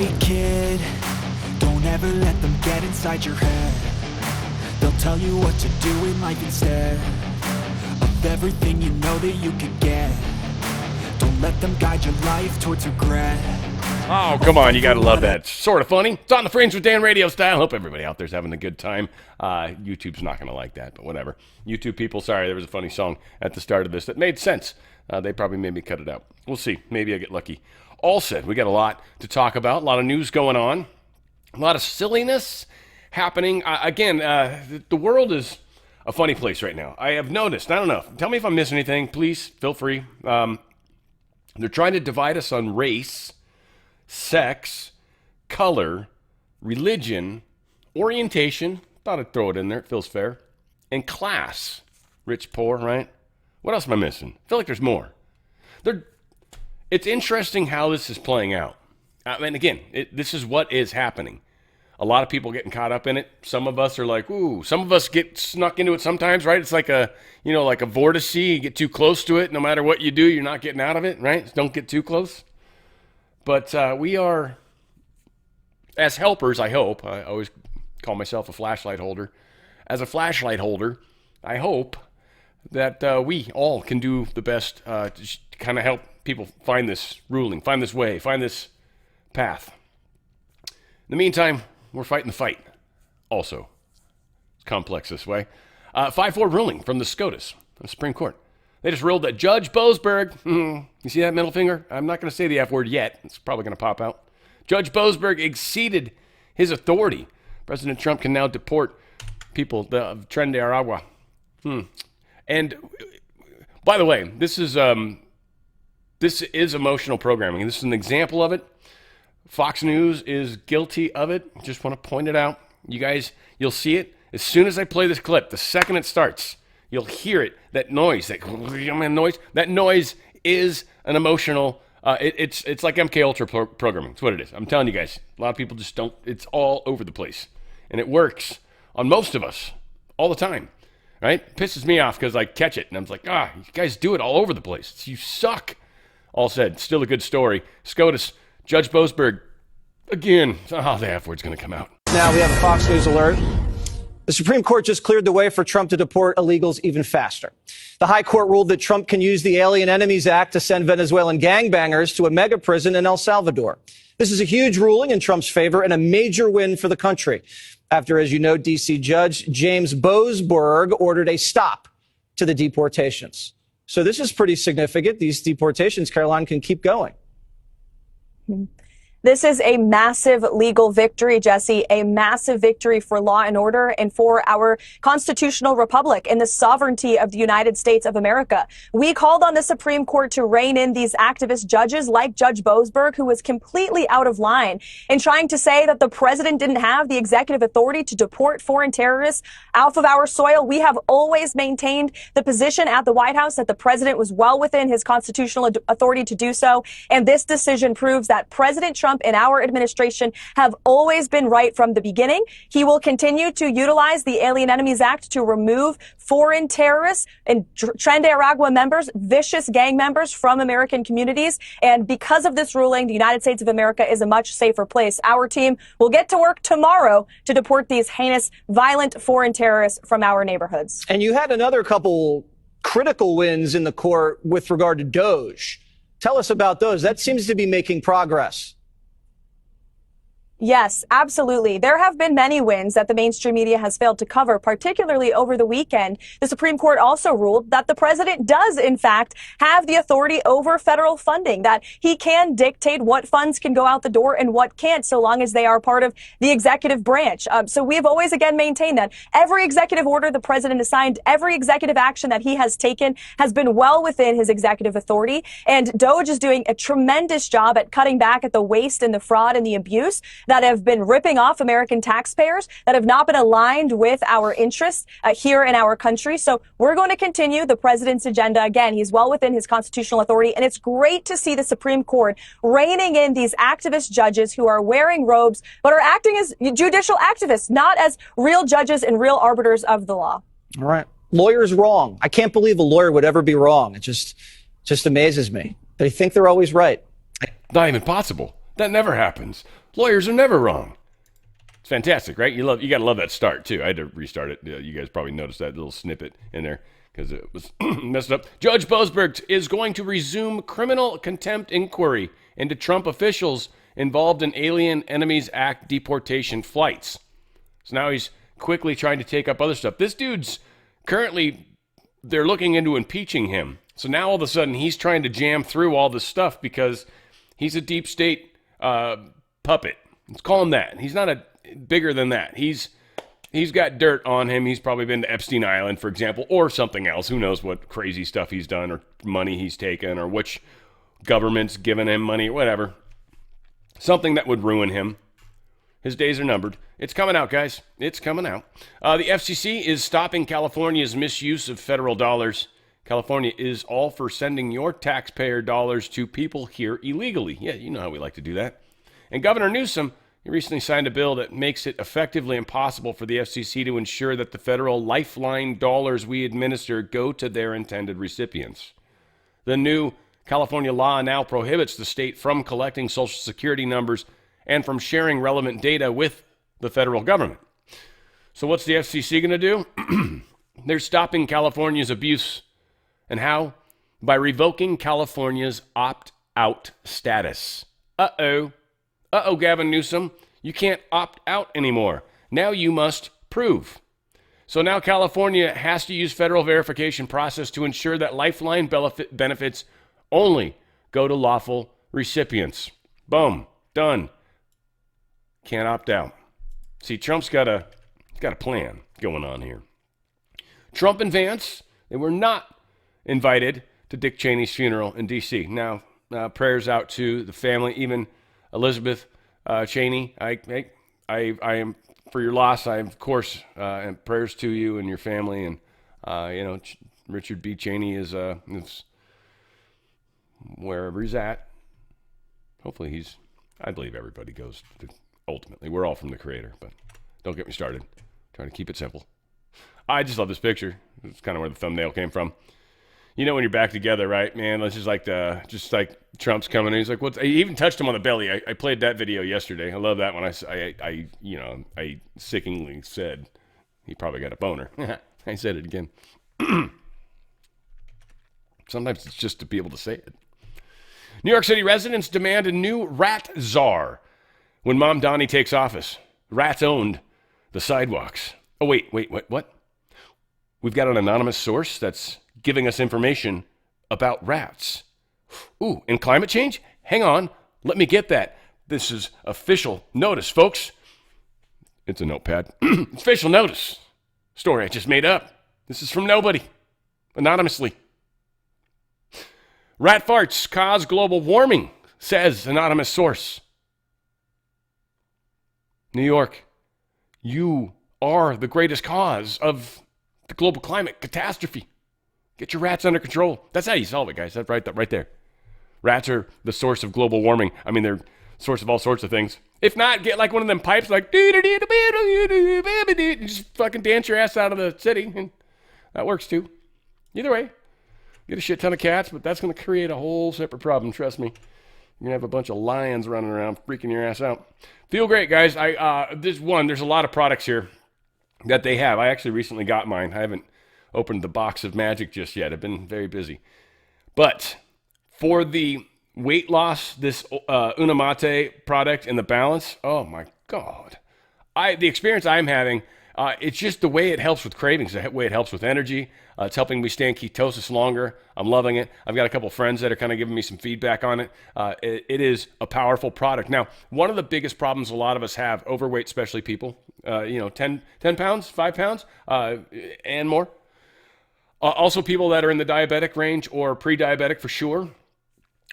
Hey kid, don't ever let them get inside your head. They'll tell you what to do in life instead of everything you know that you could get. Don't let them guide your life towards regret. Oh, come on, you gotta love that. Sort of funny. It's on the Fringe with Dan RadioStyle. Hope everybody out there's having a good time. YouTube's not gonna like that, but whatever. YouTube people, sorry, there was a funny song at the start of this that made sense. They probably made me cut it out. We'll see. Maybe I get lucky. All said, we got a lot to talk about, a lot of news going on, a lot of silliness happening. The world is a funny place right now. I have noticed, I don't know, tell me if I'm missing anything, please, feel free. They're trying to divide us on race, sex, color, religion, orientation, thought I'd throw it in there, it feels fair, and class. Rich, poor, right? What else am I missing? I feel like there's more. It's interesting how this is playing out. This is what is happening. A lot of people getting caught up in it. Some of us are like, ooh. Some of us get snuck into it sometimes, right? It's like a vortice. You get too close to it. No matter what you do, you're not getting out of it, right? Don't get too close. But we are, as helpers, I hope. I always call myself a flashlight holder. As a flashlight holder, I hope that we all can do the best to kind of help people find this ruling, find this way, find this path. In the meantime, we're fighting the fight. Also, it's complex this way. 5-4 ruling from the SCOTUS, the Supreme Court. They just ruled that Judge Boasberg, you see that middle finger? I'm not going to say the F word yet. It's probably going to pop out. Judge Boasberg exceeded his authority. President Trump can now deport people of Tren de Aragua. And by the way, this is emotional programming. This is an example of it. Fox News is guilty of it. Just want to point it out. You guys, you'll see it as soon as I play this clip. The second it starts, you'll hear it. That noise, that noise is an emotional. It's like MK Ultra programming. It's what it is. I'm telling you guys. A lot of people just don't. It's all over the place, and it works on most of us all the time. Right? It pisses me off because I catch it, and I'm like, you guys do it all over the place. You suck. All said, still a good story. SCOTUS, Judge Boasberg, again. The F word's going to come out. Now we have a Fox News alert. The Supreme Court just cleared the way for Trump to deport illegals even faster. The High Court ruled that Trump can use the Alien Enemies Act to send Venezuelan gangbangers to a mega prison in El Salvador. This is a huge ruling in Trump's favor and a major win for the country. After, as you know, D.C. Judge James Boasberg ordered a stop to the deportations. So this is pretty significant. These deportations, Caroline, can keep going. This is a massive legal victory, Jesse, a massive victory for law and order and for our constitutional republic and the sovereignty of the United States of America. We called on the Supreme Court to rein in these activist judges like Judge Boasberg, who was completely out of line in trying to say that the president didn't have the executive authority to deport foreign terrorists off of our soil. We have always maintained the position at the White House that the president was well within his constitutional authority to do so. And this decision proves that President Trump and our administration have always been right from the beginning. He will continue to utilize the Alien Enemies Act to remove foreign terrorists and Tren de Aragua members, vicious gang members from American communities. And because of this ruling, the United States of America is a much safer place. Our team will get to work tomorrow to deport these heinous, violent foreign terrorists from our neighborhoods. And you had another couple critical wins in the court with regard to DOJ. Tell us about those. That seems to be making progress. Yes, absolutely. There have been many wins that the mainstream media has failed to cover, particularly over the weekend. The Supreme Court also ruled that the president does, in fact, have the authority over federal funding, that he can dictate what funds can go out the door and what can't, so long as they are part of the executive branch. So we have always, again, maintained that every executive order the president has signed, every executive action that he has taken has been well within his executive authority. And DOJ is doing a tremendous job at cutting back at the waste and the fraud and the abuse that have been ripping off American taxpayers, that have not been aligned with our interests here in our country. So we're going to continue the president's agenda. Again, he's well within his constitutional authority. And it's great to see the Supreme Court reining in these activist judges who are wearing robes, but are acting as judicial activists, not as real judges and real arbiters of the law. All right. Lawyers wrong. I can't believe a lawyer would ever be wrong. It just amazes me. They think they're always right. Not even possible. That never happens. Lawyers are never wrong. It's fantastic, right? You gotta love that start too. I had to restart it. You guys probably noticed that little snippet in there because it was messed up. Judge Boasberg is going to resume criminal contempt inquiry into Trump officials involved in Alien Enemies Act deportation flights. So now he's quickly trying to take up other stuff. This dude's currently, they're looking into impeaching him. So now all of a sudden he's trying to jam through all this stuff because he's a deep state puppet. Let's call him that. He's not bigger than that. He's got dirt on him. He's probably been to Epstein Island, for example, or something else. Who knows what crazy stuff he's done or money he's taken or which government's given him money or whatever. Something that would ruin him. His days are numbered. It's coming out, guys. It's coming out. The FCC is stopping California's misuse of federal dollars. California is all for sending your taxpayer dollars to people here illegally. Yeah, you know how we like to do that. And Governor Newsom, he recently signed a bill that makes it effectively impossible for the FCC to ensure that the federal lifeline dollars we administer go to their intended recipients. The new California law now prohibits the state from collecting Social Security numbers and from sharing relevant data with the federal government. So what's the FCC going to do? They're stopping California's abuse. And how? By revoking California's opt-out status. Uh-oh, Gavin Newsom, you can't opt out anymore. Now you must prove. So now California has to use federal verification process to ensure that lifeline benefits only go to lawful recipients. Boom, done. Can't opt out. See, Trump's got a plan going on here. Trump and Vance, they were not invited to Dick Cheney's funeral in D.C. Now, prayers out to the family, even Elizabeth Cheney. I am for your loss. I of course, and prayers to you and your family. And Richard B. Cheney is wherever he's at. Hopefully I believe everybody goes to, ultimately. We're all from the Creator, but don't get me started. I'm trying to keep it simple. I just love this picture. It's kind of where the thumbnail came from. You know when you're back together, right, man? It's just like Trump's coming in. He's like, "What?" I even touched him on the belly. I played that video yesterday. I love that one. I sickeningly said he probably got a boner. I said it again. Sometimes it's just to be able to say it. New York City residents demand a new rat czar when Mom Donnie takes office. Rats owned the sidewalks. Oh, wait, what? We've got an anonymous source that's giving us information about rats. Ooh, and climate change? Hang on, let me get that. This is official notice, folks. It's a notepad. It's official notice. Story I just made up. This is from nobody. Anonymously. Rat farts cause global warming, says anonymous source. New York, you are the greatest cause of the global climate catastrophe. Get your rats under control. That's how you solve it, guys. That's right there. Rats are the source of global warming. I mean, they're the source of all sorts of things. If not, get like one of them pipes like just fucking dance your ass out of the city. And that works too. Either way, get a shit ton of cats, but that's going to create a whole separate problem. Trust me. You're going to have a bunch of lions running around freaking your ass out. Feel great, guys. There's a lot of products here that they have. I actually recently got mine. I haven't opened the box of magic just yet. I've been very busy. But for the weight loss, this Unamate product and the balance, oh my God. The experience I'm having, it's just the way it helps with cravings, the way it helps with energy. It's helping me stay in ketosis longer. I'm loving it. I've got a couple friends that are kind of giving me some feedback on it. It is a powerful product. Now, one of the biggest problems a lot of us have, overweight, especially people, 10 pounds, 5 pounds, and more. Also people that are in the diabetic range or pre-diabetic for sure.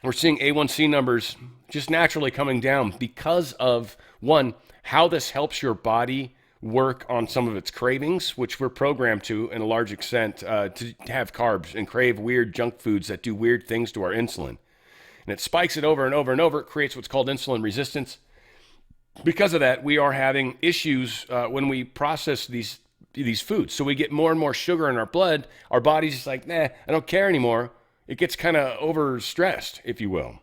We're seeing A1C numbers just naturally coming down because of, one, how this helps your body work on some of its cravings, which we're programmed to in a large extent to have carbs and crave weird junk foods that do weird things to our insulin. And it spikes it over and over and over. It creates what's called insulin resistance. Because of that, we are having issues when we process these foods. So we get more and more sugar in our blood. Our body's just like, nah, I don't care anymore. It gets kind of overstressed, if you will.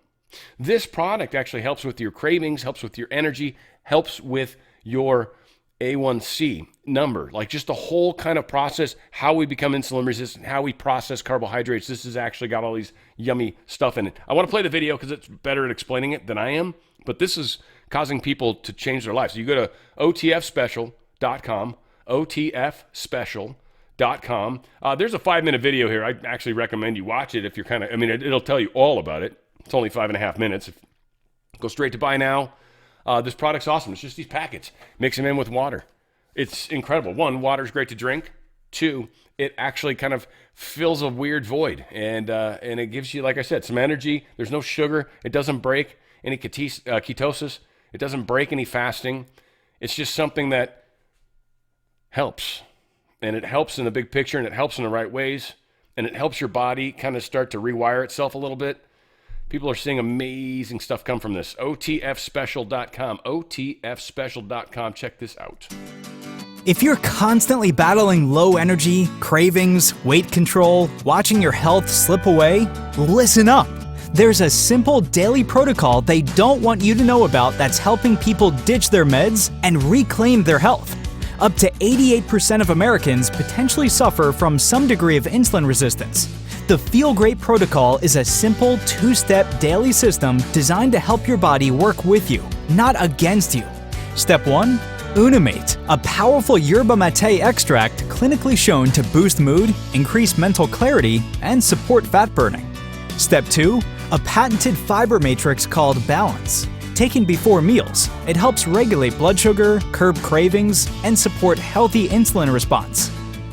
This product actually helps with your cravings, helps with your energy, helps with your A1C number, like just the whole kind of process, how we become insulin resistant, how we process carbohydrates. This has actually got all these yummy stuff in it. I want to play the video because it's better at explaining it than I am, but this is causing people to change their lives. So you go to otfspecial.com, otfspecial.com. There's a 5-minute video here. I actually recommend you watch it if you're kind of, it'll tell you all about it. It's only 5.5 minutes. Go straight to buy now. This product's awesome. It's just these packets. Mix them in with water. It's incredible. 1, water's great to drink. 2, it actually kind of fills a weird void. And it gives you, like I said, some energy. There's no sugar. It doesn't break any ketosis. It doesn't break any fasting. It's just something that helps. And it helps in the big picture, and it helps in the right ways. And it helps your body kind of start to rewire itself a little bit. People are seeing amazing stuff come from this. otfspecial.com. otfspecial.com. Check this out. If you're constantly battling low energy, cravings, weight control, watching your health slip away, listen up. There's a simple daily protocol they don't want you to know about that's helping people ditch their meds and reclaim their health. Up to 88% of Americans potentially suffer from some degree of insulin resistance. The Feel Great protocol is a simple 2-step daily system designed to help your body work with you, not against you. Step 1, Unimate, a powerful yerba mate extract clinically shown to boost mood, increase mental clarity, and support fat burning. Step 2, a patented fiber matrix called Balance. Taken before meals, it helps regulate blood sugar, curb cravings, and support healthy insulin response.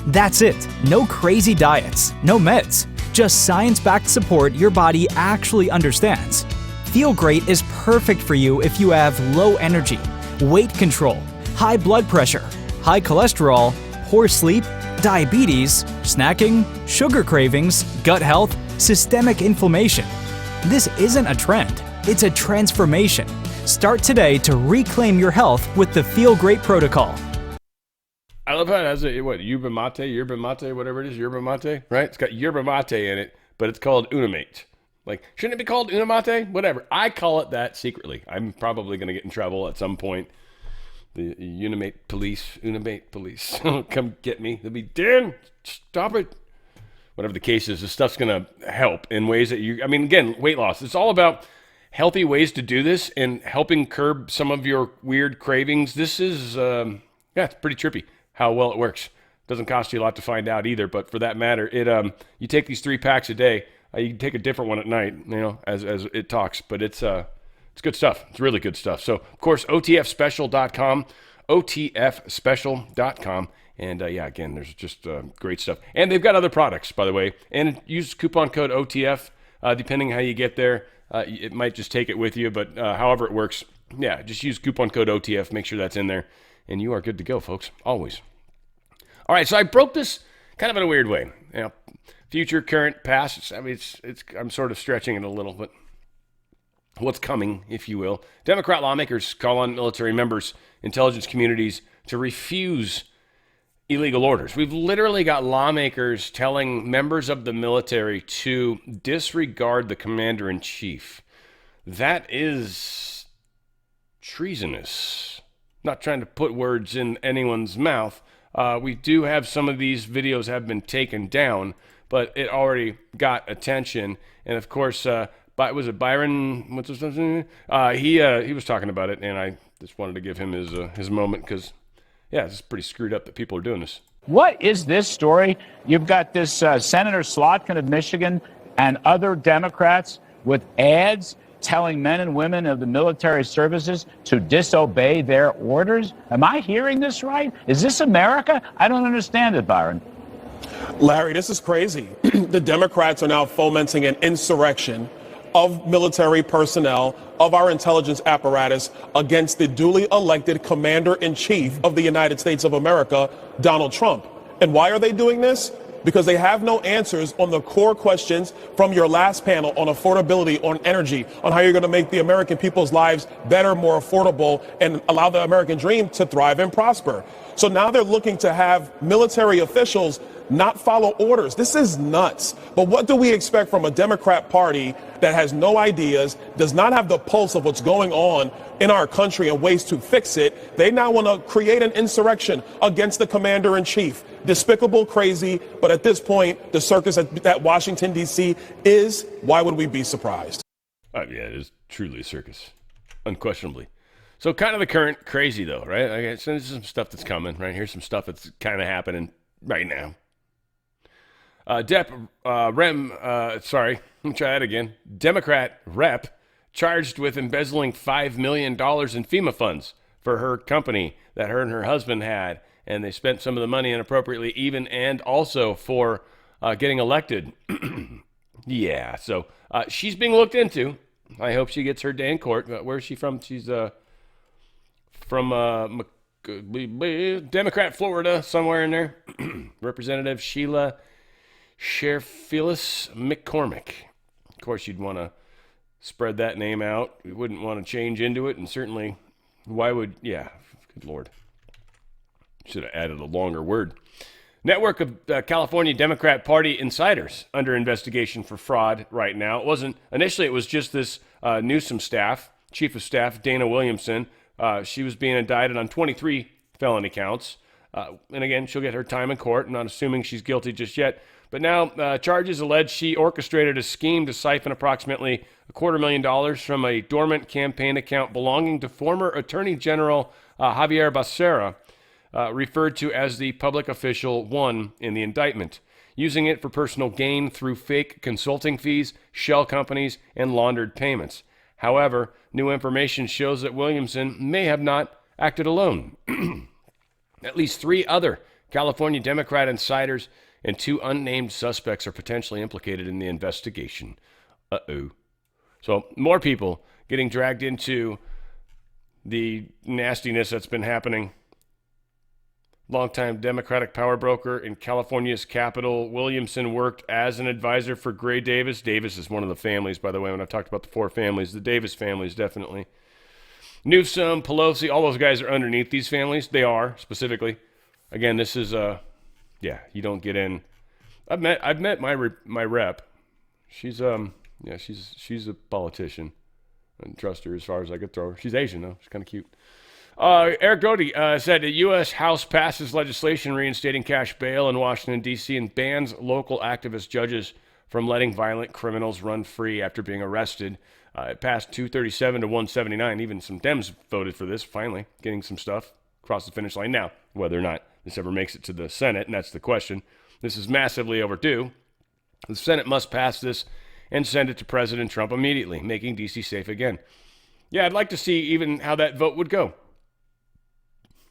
That's it. No crazy diets, no meds, just science-backed support your body actually understands. Feel Great is perfect for you if you have low energy, weight control, high blood pressure, high cholesterol, poor sleep, diabetes, snacking, sugar cravings, gut health, systemic inflammation. This isn't a trend, it's a transformation. Start today to reclaim your health with the Feel Great protocol. I love how it has yerba mate, whatever it is, yerba mate, right? It's got yerba mate in it, but it's called Unimate. Like, shouldn't it be called Unimate? Whatever. I call it that secretly. I'm probably going to get in trouble at some point. The Unimate police, come get me. They'll be, Dan, stop it. Whatever the case is, this stuff's going to help in ways that again, weight loss. It's all about healthy ways to do this and helping curb some of your weird cravings. This is, it's pretty trippy how well it works. Doesn't cost you a lot to find out either, but for that matter, you take these 3 packs a day. You can take a different one at night, as it talks, but it's good stuff. It's really good stuff. So, of course, otfspecial.com, otfspecial.com. And again, there's just great stuff. And they've got other products, by the way. And use coupon code OTF, depending how you get there. It might just take it with you, but however it works, just use coupon code OTF. Make sure that's in there, and you are good to go, folks. Always. All right, so I broke this kind of in a weird way. Future, current, past. I'm sort of stretching it a little, but what's coming, if you will. Democrat lawmakers call on military members, intelligence communities to refuse illegal orders. We've literally got lawmakers telling members of the military to disregard the commander-in-chief. That is treasonous. Not trying to put words in anyone's mouth. We do have some of these videos have been taken down, but it already got attention. And of course, was it Byron? What's his name? He was talking about it, and I just wanted to give him his moment because, it's pretty screwed up that people are doing this. What is this story? You've got this Senator Slotkin of Michigan and other Democrats with ads telling men and women of the military services to disobey their orders. Am I hearing this right? Is this America? I don't understand it, Byron. Larry, this is crazy. The Democrats are now fomenting an insurrection of military personnel, of our intelligence apparatus against the duly elected commander-in-chief of the United States of America, Donald Trump. And why are they doing this? Because they have no answers on the core questions from your last panel on affordability, on energy, on how you're going to make the American people's lives better, more affordable, and allow the American dream to thrive and prosper. So now they're looking to have military officials not follow orders. This is nuts. But what do we expect from a Democrat Party that has no ideas, does not have the pulse of what's going on in our country and ways to fix it? They now want to create an insurrection against the commander-in-chief. Despicable, crazy, but at this point, the circus at Washington, D.C. is, why would we be surprised? Yeah, it is truly a circus, unquestionably. So kind of the current crazy, though, right? Okay, so this is some stuff that's coming, right? Here's some stuff that's kind of happening right now. Let me try that again. Democrat rep charged with embezzling $5 million in FEMA funds for her company that her and her husband had, and they spent some of the money inappropriately even and also for getting elected. Yeah, so she's being looked into. I hope she gets her day in court. Where is she from? She's from Democrat Florida, somewhere in there. Representative Sheila Sherfilis McCormick. Of course, you'd want to spread that name out. We wouldn't want to change into it, and certainly, good Lord. Should have added a longer word. Network of California Democrat Party insiders under investigation for fraud right now. Initially, it was just this Newsom staff, chief of staff, Dana Williamson. She was being indicted on 23 felony counts. And again, she'll get her time in court, not assuming she's guilty just yet. But now charges allege she orchestrated a scheme to siphon approximately $250,000 from a dormant campaign account belonging to former Attorney General Javier Becerra, referred to as the public official one in the indictment, using it for personal gain through fake consulting fees, shell companies, and laundered payments. However, new information shows that Williamson may have not acted alone. At least 3 other California Democrat insiders and 2 unnamed suspects are potentially implicated in the investigation. Uh-oh. So more people getting dragged into the nastiness that's been happening. Longtime Democratic power broker in California's capital, Williamson worked as an advisor for Gray Davis. Davis is one of the families, by the way, when I've talked about the 4 families. The Davis families, definitely. Newsom, Pelosi, all those guys are underneath these families. They are, specifically. Again, this is, you don't get in. I've met my rep. She's she's a politician. I didn't trust her as far as I could throw her. She's Asian, though. She's kind of cute. Eric Doty said the U.S. House passes legislation reinstating cash bail in Washington, D.C. and bans local activist judges from letting violent criminals run free after being arrested. It passed 237 to 179. Even some Dems voted for this, finally, getting some stuff across the finish line. Now, whether or not this ever makes it to the Senate, and that's the question, this is massively overdue. The Senate must pass this and send it to President Trump immediately, making D.C. safe again. Yeah, I'd like to see even how that vote would go.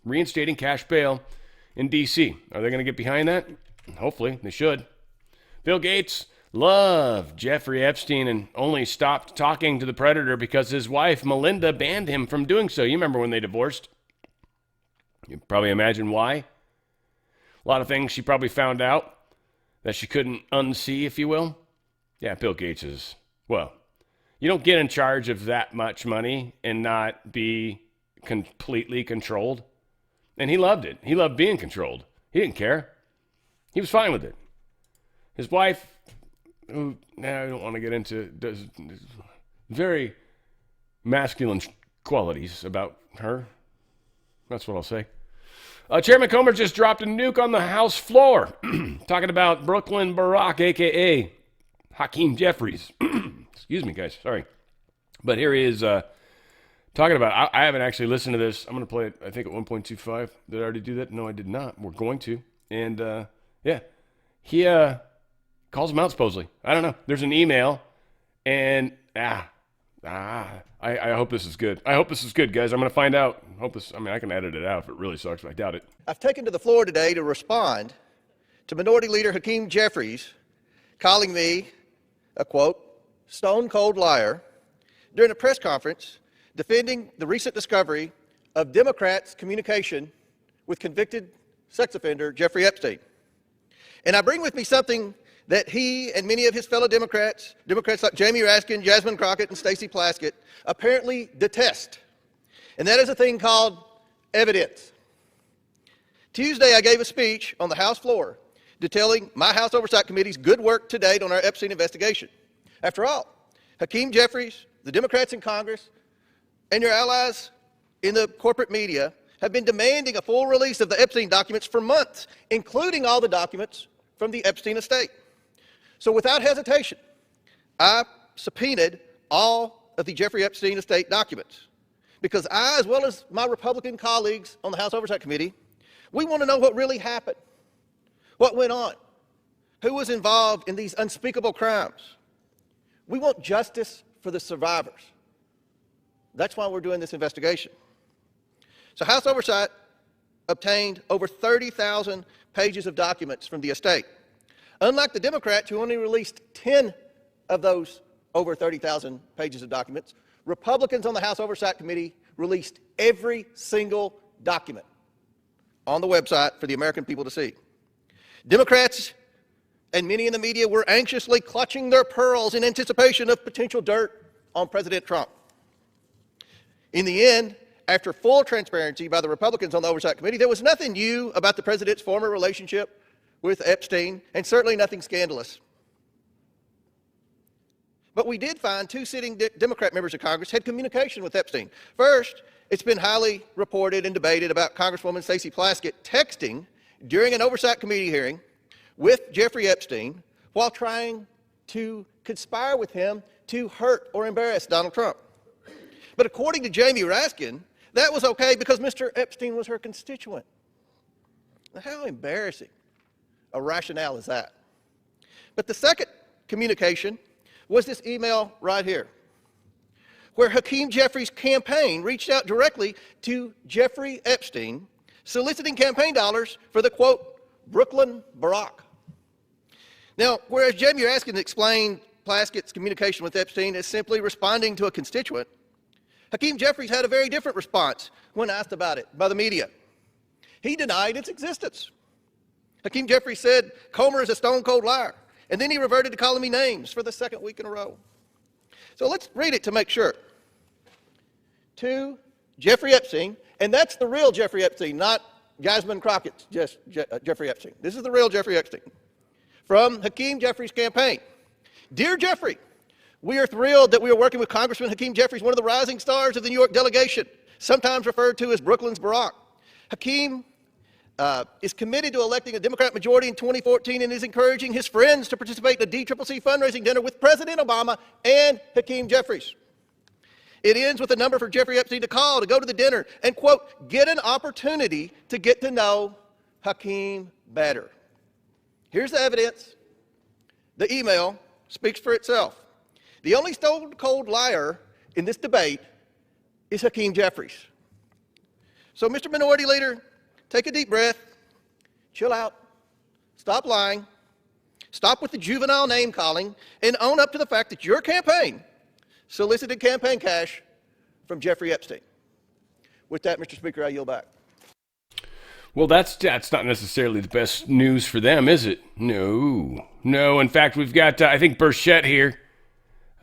Reinstating cash bail in D.C. Are they going to get behind that? Hopefully, they should. Bill Gates loved Jeffrey Epstein and only stopped talking to the predator because his wife, Melinda, banned him from doing so. You remember when they divorced? You can probably imagine why. A lot of things she probably found out that she couldn't unsee, if you will. Yeah, Bill Gates is, you don't get in charge of that much money and not be completely controlled. And he loved it. He loved being controlled. He didn't care. He was fine with it. His wife, who I don't want to get into, does very masculine qualities about her. That's what I'll say. Chairman Comer just dropped a nuke on the House floor, talking about Brooklyn Barack, a.k.a. Hakeem Jeffries. Excuse me, guys. Sorry. But here he is talking about, I haven't actually listened to this. I'm going to play it, I think, at 1.25. Did I already do that? No, I did not. We're going to. And, he calls him out, supposedly. I don't know. There's an email, and, I hope this is good. I hope this is good, guys. I'm going to find out. I can edit it out if it really sucks, but I doubt it. I've taken to the floor today to respond to Minority Leader Hakeem Jeffries calling me a, quote, stone-cold liar during a press conference defending the recent discovery of Democrats' communication with convicted sex offender Jeffrey Epstein. And I bring with me something that he and many of his fellow Democrats like Jamie Raskin, Jasmine Crockett, and Stacey Plaskett, apparently detest. And that is a thing called evidence. Tuesday, I gave a speech on the House floor detailing my House Oversight Committee's good work to date on our Epstein investigation. After all, Hakeem Jeffries, the Democrats in Congress, and your allies in the corporate media have been demanding a full release of the Epstein documents for months, including all the documents from the Epstein estate. So without hesitation, I subpoenaed all of the Jeffrey Epstein estate documents because I, as well as my Republican colleagues on the House Oversight Committee, we want to know what really happened, what went on, who was involved in these unspeakable crimes. We want justice for the survivors. That's why we're doing this investigation. So House Oversight obtained over 30,000 pages of documents from the estate. Unlike the Democrats, who only released 10 of those over 30,000 pages of documents, Republicans on the House Oversight Committee released every single document on the website for the American people to see. Democrats and many in the media were anxiously clutching their pearls in anticipation of potential dirt on President Trump. In the end, after full transparency by the Republicans on the Oversight Committee, there was nothing new about the president's former relationship with Epstein, and certainly nothing scandalous. But we did find two sitting Democrat members of Congress had communication with Epstein. First, it's been highly reported and debated about Congresswoman Stacey Plaskett texting during an Oversight Committee hearing with Jeffrey Epstein while trying to conspire with him to hurt or embarrass Donald Trump. But according to Jamie Raskin, that was okay because Mr. Epstein was her constituent. Now, how embarrassing a rationale is that? But the second communication was this email right here, where Hakeem Jeffries' campaign reached out directly to Jeffrey Epstein, soliciting campaign dollars for the, quote, Brooklyn Barack. Now, whereas Jamie Raskin explained Plaskett's communication with Epstein as simply responding to a constituent, Hakeem Jeffries had a very different response when asked about it by the media. He denied its existence. Hakeem Jeffries said, Comer is a stone-cold liar. And then he reverted to calling me names for the second week in a row. So let's read it to make sure. To Jeffrey Epstein, and that's the real Jeffrey Epstein, not Jasmine Crockett's Jeffrey Epstein. This is the real Jeffrey Epstein. From Hakeem Jeffries' campaign. Dear Jeffrey, we are thrilled that we are working with Congressman Hakeem Jeffries, one of the rising stars of the New York delegation, sometimes referred to as Brooklyn's Barack. Hakeem is committed to electing a Democrat majority in 2014 and is encouraging his friends to participate in a DCCC fundraising dinner with President Obama and Hakeem Jeffries. It ends with a number for Jeffrey Epstein to call to go to the dinner and, quote, get an opportunity to get to know Hakeem better. Here's the evidence. The email speaks for itself. The only stone-cold liar in this debate is Hakeem Jeffries. So, Mr. Minority Leader, take a deep breath, chill out, stop lying, stop with the juvenile name-calling, and own up to the fact that your campaign solicited campaign cash from Jeffrey Epstein. With that, Mr. Speaker, I yield back. Well, that's not necessarily the best news for them, is it? No. In fact, we've got, I think, Burchett here,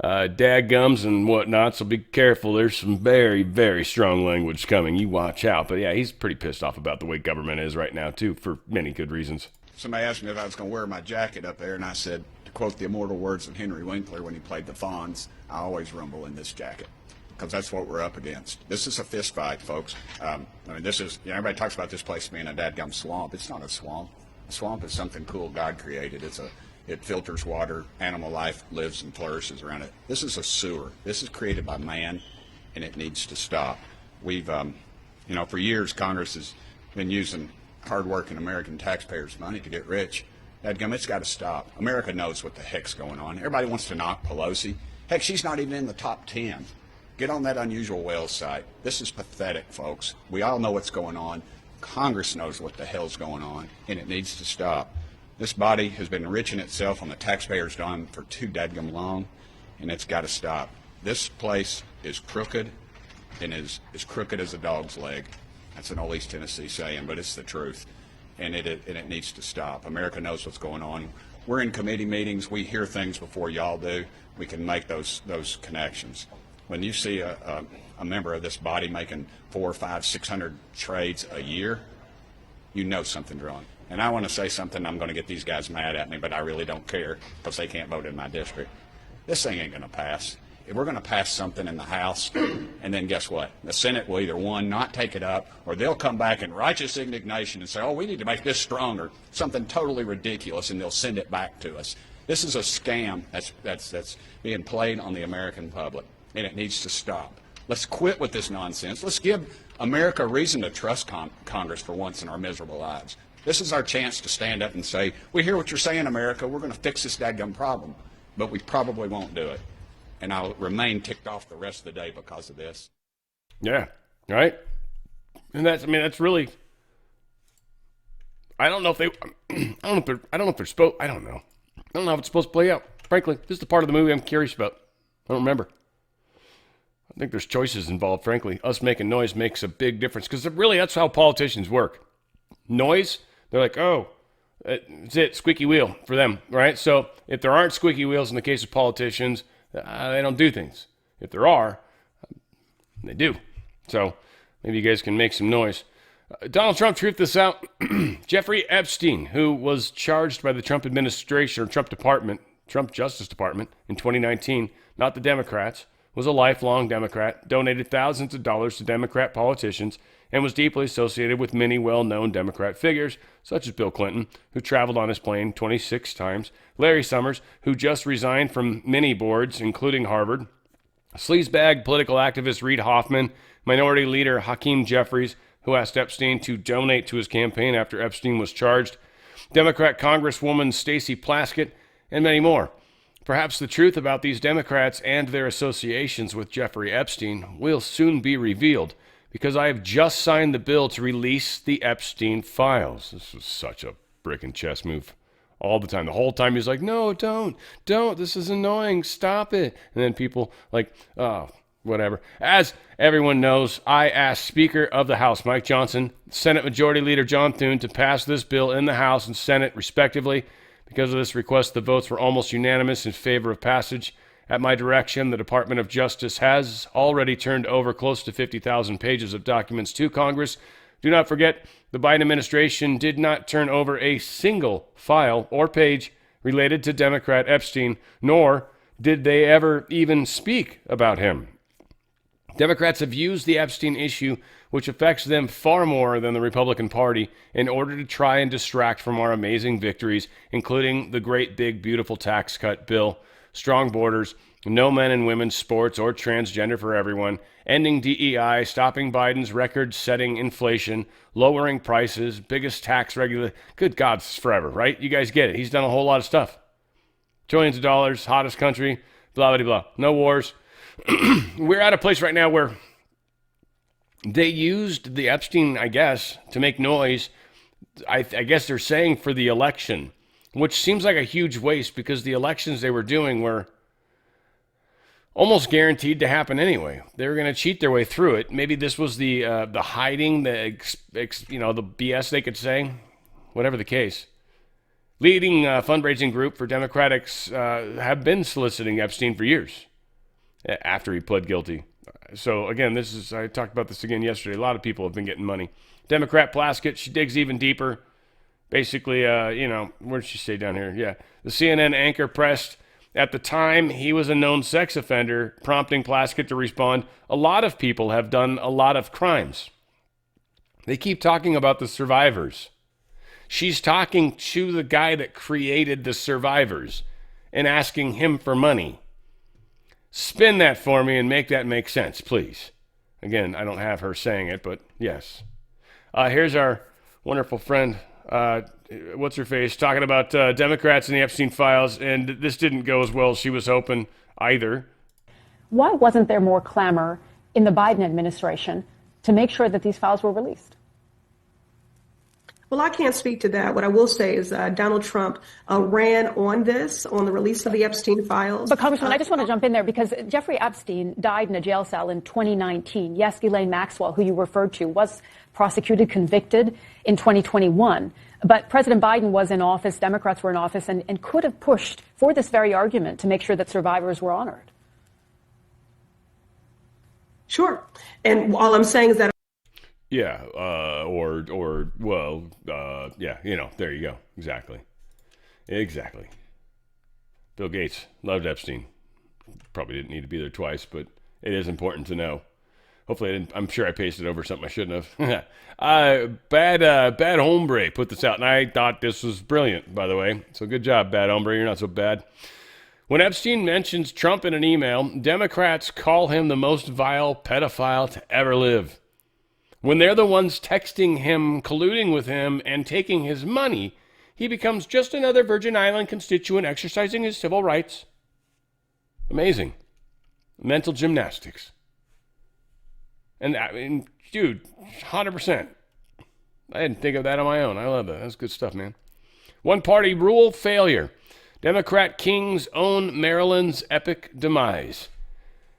dadgums and whatnot, so be careful. There's some very, very strong language coming. You watch out. But, yeah, he's pretty pissed off about the way government is right now, too, for many good reasons. Somebody asked me if I was going to wear my jacket up there, and I said, to quote the immortal words of Henry Winkler when he played the Fonz, I always rumble in this jacket. Because that's what we're up against. This is a fist fight, folks. This is, everybody talks about this place being a dadgum swamp. It's not a swamp. A swamp is something cool God created. It filters water. Animal life lives and flourishes around it. This is a sewer. This is created by man, and it needs to stop. We've, for years, Congress has been using hard-working American taxpayers' money to get rich. Dadgum, it's got to stop. America knows what the heck's going on. Everybody wants to knock Pelosi. Heck, she's not even in the top 10. Get on that Unusual Whales site. This is pathetic, folks. We all know what's going on. Congress knows what the hell's going on, and it needs to stop. This body has been enriching itself on the taxpayers' dime for too dadgum long, and it's got to stop. This place is crooked and is crooked as a dog's leg. That's an old East Tennessee saying, but it's the truth, and it needs to stop. America knows what's going on. We're in committee meetings. We hear things before y'all do. We can make those connections. When you see a member of this body making 400, 500, 600 trades a year, you know something's wrong. And I want to say something, I'm going to get these guys mad at me, but I really don't care because they can't vote in my district. This thing ain't going to pass. If we're going to pass something in the House, and then guess what? The Senate will either, one, not take it up, or they'll come back in righteous indignation and say, oh, we need to make this stronger, something totally ridiculous, and they'll send it back to us. This is a scam that's being played on the American public, and it needs to stop. Let's quit with this nonsense. Let's give America a reason to trust Congress for once in our miserable lives. This is our chance to stand up and say, we hear what you're saying, America. We're going to fix this dadgum problem, but we probably won't do it. And I'll remain ticked off the rest of the day because of this. Yeah, right? And that's really, I don't know if they're supposed, I don't know. I don't know how it's supposed to play out. Frankly, this is the part of the movie I'm curious about. I don't remember. I think there's choices involved, frankly. Us making noise makes a big difference because really that's how politicians work. Noise, they're like, oh, it's it, squeaky wheel for them, right? So if there aren't squeaky wheels in the case of politicians, they don't do things. If there are, they do. So maybe you guys can make some noise. Donald Trump truthed this out. Jeffrey Epstein, who was charged by the Trump administration or Trump Justice Department in 2019, not the Democrats, was a lifelong Democrat, donated thousands of dollars to Democrat politicians, and was deeply associated with many well-known Democrat figures, such as Bill Clinton, who traveled on his plane 26 times, Larry Summers, who just resigned from many boards, including Harvard, sleazebag political activist Reid Hoffman, Minority Leader Hakeem Jeffries, who asked Epstein to donate to his campaign after Epstein was charged, Democrat Congresswoman Stacey Plaskett, and many more. Perhaps the truth about these Democrats and their associations with Jeffrey Epstein will soon be revealed, because I have just signed the bill to release the Epstein files. This was such a frickin' chess move. All the time. The whole time he's like, no, don't. This is annoying. Stop it. And then people like, oh, whatever. As everyone knows, I asked Speaker of the House, Mike Johnson, Senate Majority Leader John Thune, to pass this bill in the House and Senate, respectively. Because of this request, the votes were almost unanimous in favor of passage. At my direction, the Department of Justice has already turned over close to 50,000 pages of documents to Congress. Do not forget, the Biden administration did not turn over a single file or page related to Democrat Epstein, nor did they ever even speak about him. Democrats have used the Epstein issue, which affects them far more than the Republican Party, in order to try and distract from our amazing victories, including the great big beautiful tax cut bill, strong borders, no men and women's sports or transgender for everyone, ending DEI, stopping Biden's record-setting inflation, lowering prices, biggest tax Good God, this is forever, right? You guys get it. He's done a whole lot of stuff. Trillions of dollars, hottest country, blah, blah, blah. No wars. We're at a place right now where they used the Epstein, I guess, to make noise. I guess they're saying for the election, which seems like a huge waste because the elections they were doing were almost guaranteed to happen anyway. They were going to cheat their way through it. Maybe this was the hiding, the BS they could say, whatever the case. Leading fundraising group for Democrats have been soliciting Epstein for years after he pled guilty. So again, I talked about this again yesterday. A lot of people have been getting money. Democrat Plaskett, she digs even deeper. Basically, where did she say down here? Yeah. The CNN anchor pressed at the time he was a known sex offender, prompting Plaskett to respond, a lot of people have done a lot of crimes. They keep talking about the survivors. She's talking to the guy that created the survivors and asking him for money. Spin that for me and make that make sense, please. Again, I don't have her saying it, but yes. Here's our wonderful friend, what's her face, talking about Democrats and the Epstein files, and this didn't go as well as she was hoping either. Why wasn't there more clamor in the Biden administration to make sure that these files were released? Well, I can't speak to that. What I will say is Donald Trump ran on the release of the Epstein files. But Congressman, I just want to jump in there because Jeffrey Epstein died in a jail cell in 2019. Yes, Ghislaine Maxwell, who you referred to, was prosecuted, convicted in 2021. But President Biden was in office, Democrats were in office, and could have pushed for this very argument to make sure that survivors were honored. Sure. And all I'm saying is that Yeah, yeah, there you go. Exactly. Bill Gates loved Epstein. Probably didn't need to be there twice, but it is important to know. Hopefully, I'm sure I pasted over something I shouldn't have. Bad Hombre put this out, and I thought this was brilliant, by the way. So good job, Bad Hombre. You're not so bad. When Epstein mentions Trump in an email, Democrats call him the most vile pedophile to ever live. When they're the ones texting him, colluding with him, and taking his money, he becomes just another Virgin Island constituent exercising his civil rights. Amazing. Mental gymnastics. And I mean, dude, 100%. I didn't think of that on my own. I love that. That's good stuff, man. One party rule failure. Democrat kings own Maryland's epic demise.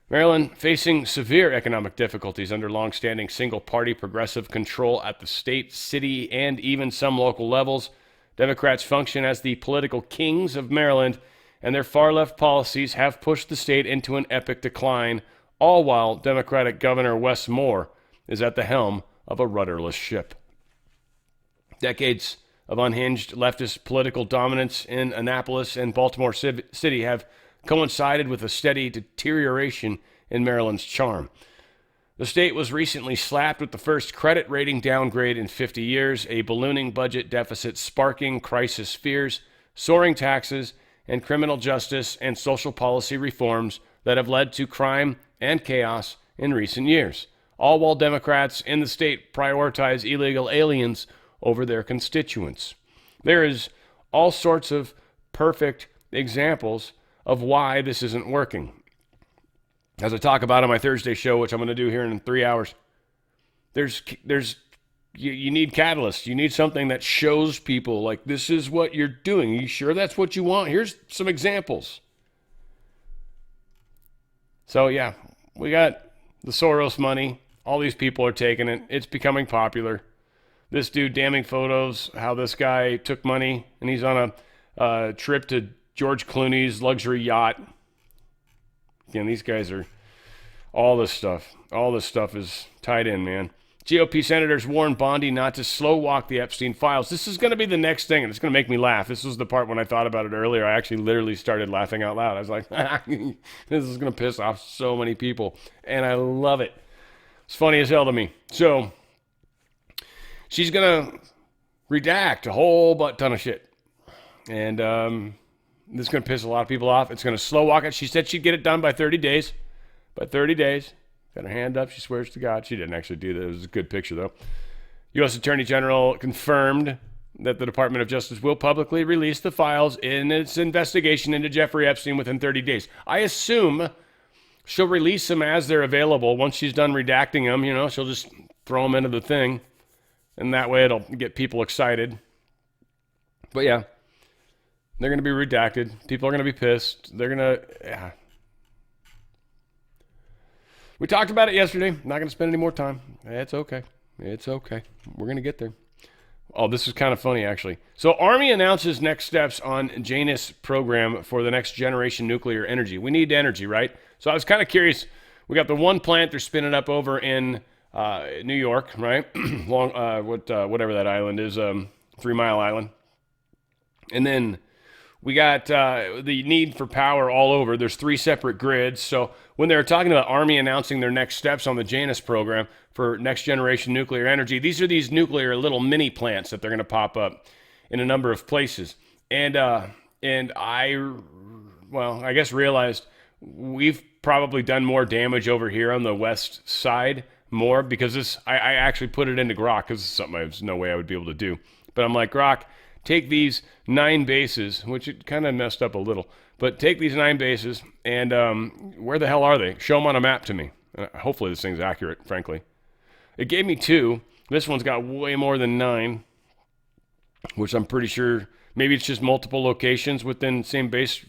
Maryland facing severe economic difficulties under long-standing single-party progressive control at the state, city, and even some local levels. Democrats function as the political kings of Maryland, and their far-left policies have pushed the state into an epic decline, all while Democratic Governor Wes Moore is at the helm of a rudderless ship. Decades of unhinged leftist political dominance in Annapolis and Baltimore City have coincided with a steady deterioration in Maryland's charm. The state was recently slapped with the first credit rating downgrade in 50 years, a ballooning budget deficit sparking crisis fears, soaring taxes, and criminal justice and social policy reforms that have led to crime and chaos in recent years, all while Democrats in the state prioritize illegal aliens over their constituents. There is all sorts of perfect examples of why this isn't working. As I talk about on my Thursday show, which I'm going to do here in 3 hours, you need catalysts. You need something that shows people, like, this is what you're doing. Are you sure that's what you want? Here's some examples. So, yeah, we got the Soros money. All these people are taking it. It's becoming popular. This dude damning photos, how this guy took money, and he's on a trip to George Clooney's luxury yacht. Again, these guys are, all this stuff is tied in, man. GOP senators warn Bondi not to slow walk the Epstein files. This is going to be the next thing, and it's going to make me laugh. This was the part when I thought about it earlier. I actually literally started laughing out loud. I was like, this is going to piss off so many people, and I love it. It's funny as hell to me. So she's going to redact a whole ton of shit, and this is going to piss a lot of people off. It's going to slow walk it. She said she'd get it done by 30 days. By 30 days. Got her hand up. She swears to God. She didn't actually do that. It was a good picture, though. U.S. Attorney General confirmed that the Department of Justice will publicly release the files in its investigation into Jeffrey Epstein within 30 days. I assume she'll release them as they're available. Once she's done redacting them, she'll just throw them into the thing. And that way it'll get people excited. But yeah, they're going to be redacted. People are going to be pissed. They're going to... Yeah. We talked about it yesterday. I'm not going to spend any more time. It's okay. It's okay. We're going to get there. Oh, this is kind of funny, actually. So Army announces next steps on Janus program for the next generation nuclear energy. We need energy, right? So I was kind of curious. We got the one plant they're spinning up over in New York, right? Whatever that island is, 3 Mile Island. And then we got the need for power all over. There's 3 separate grids. So when they were talking about Army announcing their next steps on the Janus program for next generation nuclear energy, these are these nuclear little mini plants that they're going to pop up in a number of places. And I guess realized we've probably done more damage over here on the west side more because I actually put it into Grok because it's something there's no way I would be able to do. But I'm like, Grok, take these 9 bases, which it kind of messed up a little, but take these 9 bases and where the hell are they? Show them on a map to me. Hopefully this thing's accurate, frankly. It gave me 2. This one's got way more than 9, which I'm pretty sure maybe it's just multiple locations within the same base.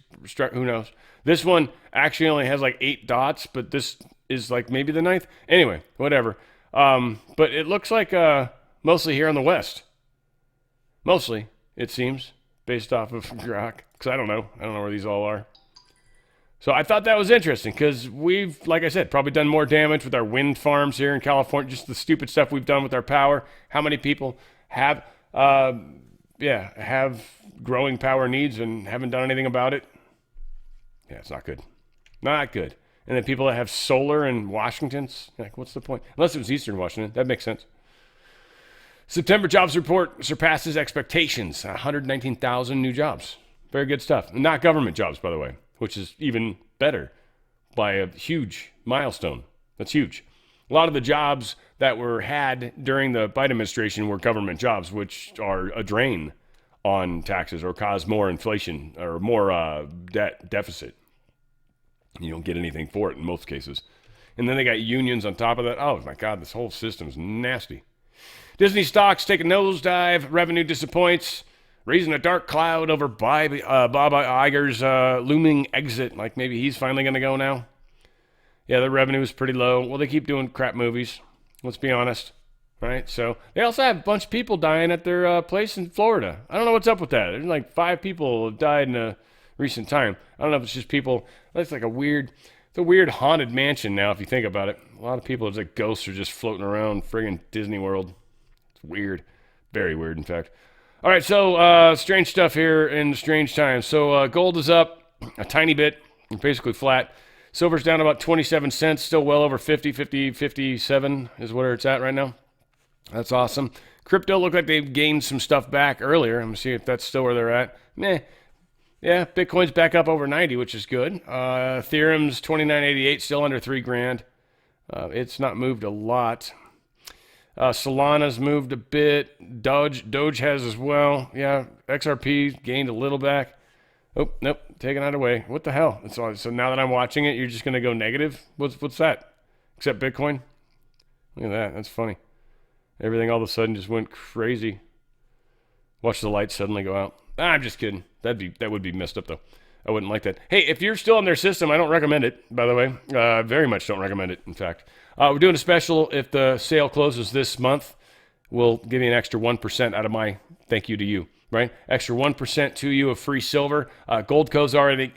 Who knows? This one actually only has like 8 dots, but this is like maybe the 9th. Anyway, whatever. But it looks like mostly here on the west. Mostly, it seems, based off of Grok, because I don't know where these all are. So I thought that was interesting because we've, like I said, probably done more damage with our wind farms here in California, just the stupid stuff we've done with our power. How many people have growing power needs and haven't done anything about it? Yeah, it's not good. Not good. And then people that have solar in Washington, like, what's the point? Unless it was Eastern Washington. That makes sense. September jobs report surpasses expectations. 119,000 new jobs. Very good stuff. Not government jobs, by the way, which is even better by a huge milestone. That's huge. A lot of the jobs that were had during the Biden administration were government jobs, which are a drain on taxes or cause more inflation or more debt deficit. You don't get anything for it in most cases. And then they got unions on top of that. Oh, my God, this whole system is nasty. Disney stocks take a nosedive. Revenue disappoints. Raising a dark cloud over Bob Iger's looming exit. Like maybe he's finally going to go now. Yeah, the revenue is pretty low. Well, they keep doing crap movies. Let's be honest. Right? So they also have a bunch of people dying at their place in Florida. I don't know what's up with that. There's like 5 people have died in a recent time. I don't know if it's just people. It's like a weird haunted mansion now if you think about it. A lot of people, it's like ghosts are just floating around friggin' Disney World. It's weird. Very weird, in fact. All right, so strange stuff here in strange times. So gold is up a tiny bit, basically flat. Silver's down about 27 cents, still well over 57 is where it's at right now. That's awesome. Crypto looked like they've gained some stuff back earlier. I'm going to see if that's still where they're at. Yeah, Bitcoin's back up over 90, which is good. Ethereum's 29.88, still under $3,000. It's not moved a lot. Solana's moved a bit. Doge has as well. Yeah, XRP gained a little back. Oh, nope, taking that away. What the hell? So now that I'm watching it, you're just going to go negative? What's that? Except Bitcoin? Look at that. That's funny. Everything all of a sudden just went crazy. Watch the lights suddenly go out. I'm just kidding. That would be messed up, though. I wouldn't like that. Hey, if you're still on their system, I don't recommend it, by the way. Very much don't recommend it, in fact. We're doing a special. If the sale closes this month, we'll give you an extra 1% out of my thank you to you, right? Extra 1% to you of free silver. Goldco's already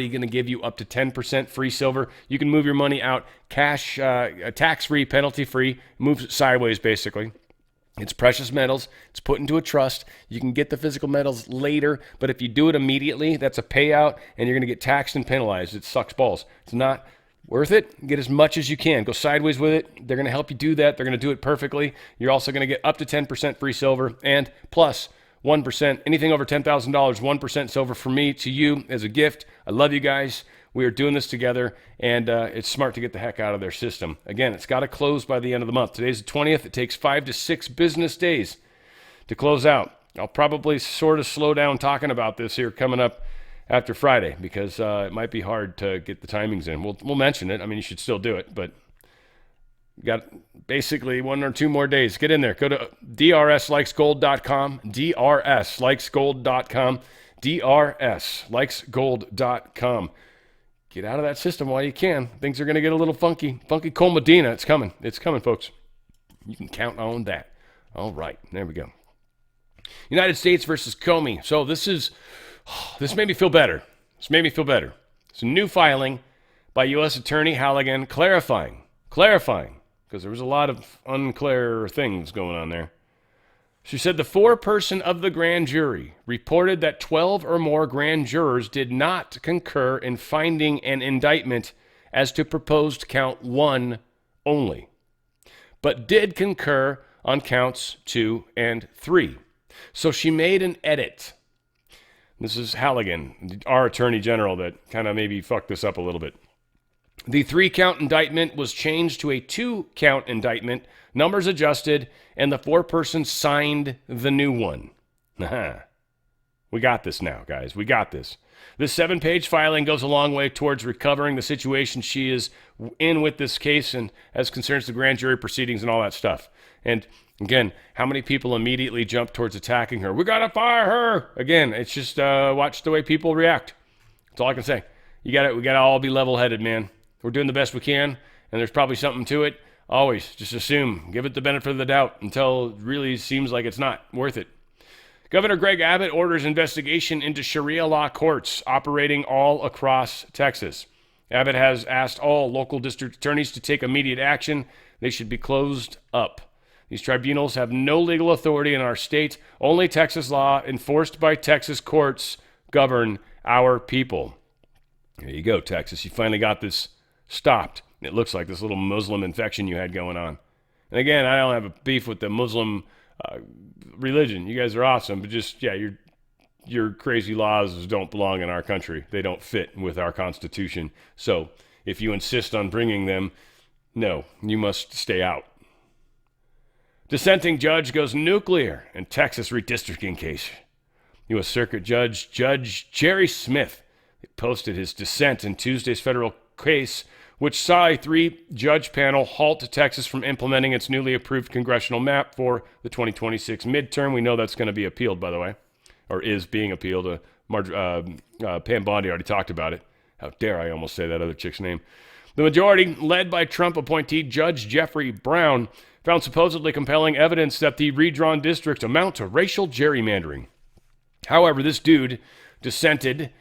going to give you up to 10% free silver. You can move your money out cash, tax-free, penalty-free, move sideways, basically. It's precious metals. It's put into a trust. You can get the physical metals later, but if you do it immediately, that's a payout, and you're going to get taxed and penalized. It sucks balls. It's not worth it. Get as much as you can. Go sideways with it. They're going to help you do that. They're going to do it perfectly. You're also going to get up to 10% free silver, and plus 1%, anything over $10,000, 1% silver from me to you as a gift. I love you guys. We are doing this together, and it's smart to get the heck out of their system. Again, it's got to close by the end of the month. Today's the 20th. It takes 5 to 6 business days to close out. I'll probably sort of slow down talking about this here coming up after Friday because it might be hard to get the timings in. We'll mention it. I mean, you should still do it, but you got basically 1 or 2 more days. Get in there. Go to drslikesgold.com, drslikesgold.com, drslikesgold.com. Get out of that system while you can. Things are going to get a little funky. Funky Cole Medina. It's coming. It's coming, folks. You can count on that. All right. There we go. United States versus Comey. So this made me feel better. This made me feel better. It's a new filing by U.S. Attorney Halligan clarifying, because there was a lot of unclear things going on there. She said the foreperson of the grand jury reported that 12 or more grand jurors did not concur in finding an indictment as to proposed count 1 only, but did concur on counts 2 and 3. So she made an edit. This is Halligan, our attorney general, that kind of maybe fucked this up a little bit. The 3-count indictment was changed to a 2-count indictment, numbers adjusted, and the foreperson signed the new one. We got this now, guys. We got this. This 7-page filing goes a long way towards recovering the situation she is in with this case and as concerns the grand jury proceedings and all that stuff. And again, how many people immediately jump towards attacking her? We got to fire her! Again, it's just watch the way people react. That's all I can say. We got to all be level-headed, man. We're doing the best we can, and there's probably something to it. Always, just assume. Give it the benefit of the doubt until it really seems like it's not worth it. Governor Greg Abbott orders investigation into Sharia law courts operating all across Texas. Abbott has asked all local district attorneys to take immediate action. They should be closed up. These tribunals have no legal authority in our state. Only Texas law enforced by Texas courts govern our people. There you go, Texas. You finally got this stopped. It looks like this little Muslim infection you had going on. And again, I don't have a beef with the Muslim religion. You guys are awesome, but just, yeah, your crazy laws don't belong in our country. They don't fit with our Constitution. So if you insist on bringing them, no, you must stay out. Dissenting judge goes nuclear in Texas redistricting case. U.S. Circuit Judge Jerry Smith posted his dissent in Tuesday's federal case, which saw a 3-judge panel halt Texas from implementing its newly approved congressional map for the 2026 midterm. We know that's going to be appealed, by the way, or is being appealed. Pam Bondi already talked about it. How dare I almost say that other chick's name. The majority, led by Trump appointee Judge Jeffrey Brown, found supposedly compelling evidence that the redrawn districts amount to racial gerrymandering. However, this dude dissented.